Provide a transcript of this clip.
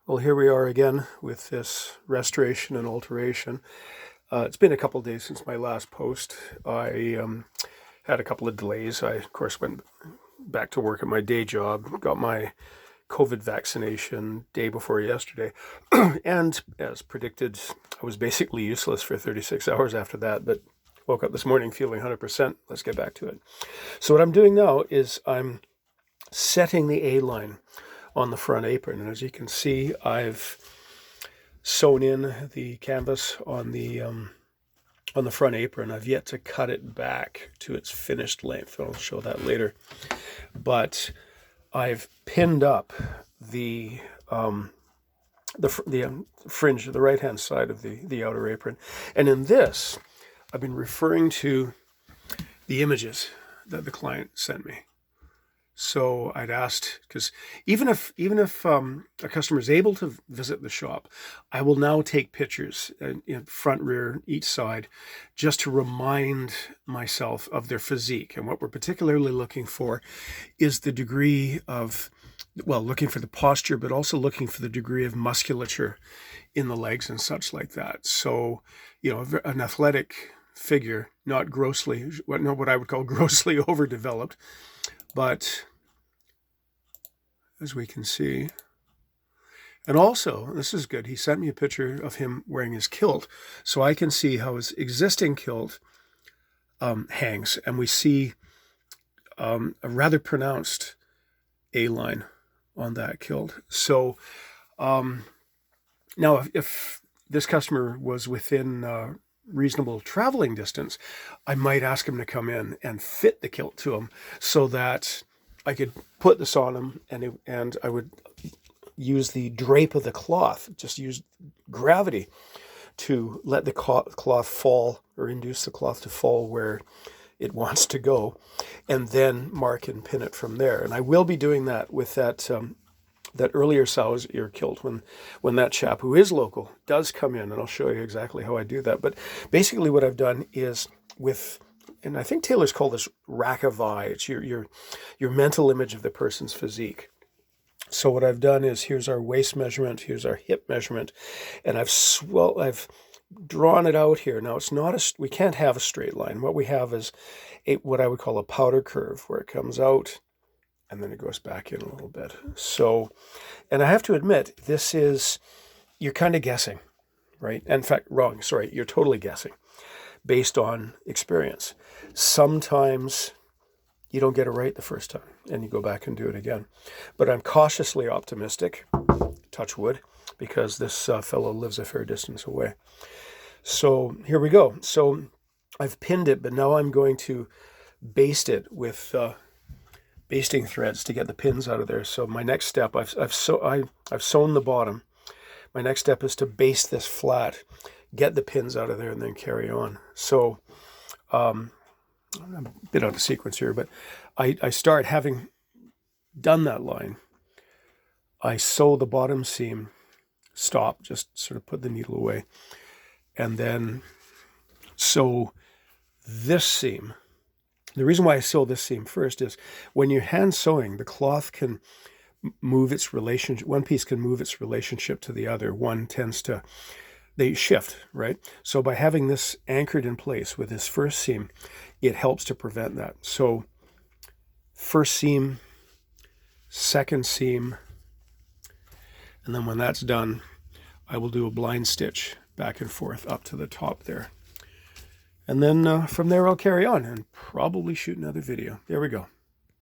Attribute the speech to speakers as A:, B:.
A: Well, here we are again with this restoration and alteration. It's been a couple of days since my last post. I had a couple of delays. I, of course, went back to work at my day job, got my COVID vaccination day before yesterday, and as predicted, I was basically useless for 36 hours after that, but woke up this morning feeling 100%. Let's get back to it. So what I'm doing now is I'm setting the A-line on the front apron. And as you can see, I've sewn in the canvas on the front apron. I've yet to cut it back to its finished length. I'll show that later. But I've pinned up the fringe, the right-hand side of the outer apron. And in this, I've been referring to the images that the client sent me. So I'd asked, because even if a customer is able to visit the shop, I will now take pictures, front, rear, each side, just to remind myself of their physique. And what we're particularly looking for is the degree of, well, looking for the posture, but also looking for the degree of musculature in the legs and such like that. So, an athletic figure, not grossly, what I would call grossly overdeveloped, but as we can see, and also, this is good, he sent me a picture of him wearing his kilt, so I can see how his existing kilt hangs, and we see a rather pronounced A-line on that kilt. So now if this customer was within reasonable traveling distance, I might ask him to come in and fit the kilt to him so that I could put this on him, and I would use the drape of the cloth, just use gravity to let the cloth fall, or induce the cloth to fall where it wants to go, and then mark and pin it from there. And I will be doing that with that earlier sow's ear kilt when that chap who is local does come in, and I'll show you exactly how I do that. But basically what I've done is and I think tailors call this rack of eye. It's your mental image of the person's physique. So what I've done is, here's our waist measurement, here's our hip measurement, and I've drawn it out here. Now it's not we can't have a straight line. What we have is what I would call a powder curve, where it comes out and then it goes back in a little bit. So, and I have to admit, you're kind of guessing, right? In fact, wrong, sorry, you're totally guessing based on experience. Sometimes you don't get it right the first time and you go back and do it again. But I'm cautiously optimistic, touch wood, because this fellow lives a fair distance away. So here we go. So I've pinned it, but now I'm going to baste it with basting threads to get the pins out of there. So my next step, I've sewn the bottom. My next step is to baste this flat, get the pins out of there, and then carry on. So I'm a bit out of sequence here, but I start, having done that line, I sew the bottom seam, stop, just sort of put the needle away, and then sew this seam. The reason why I sew this seam first is, when you're hand sewing, the cloth can move its relationship, one piece can move its relationship to the other. They shift, right? So by having this anchored in place with this first seam, it helps to prevent that. So first seam, second seam, and then when that's done, I will do a blind stitch back and forth up to the top there. And then from there I'll carry on and probably shoot another video. There we go.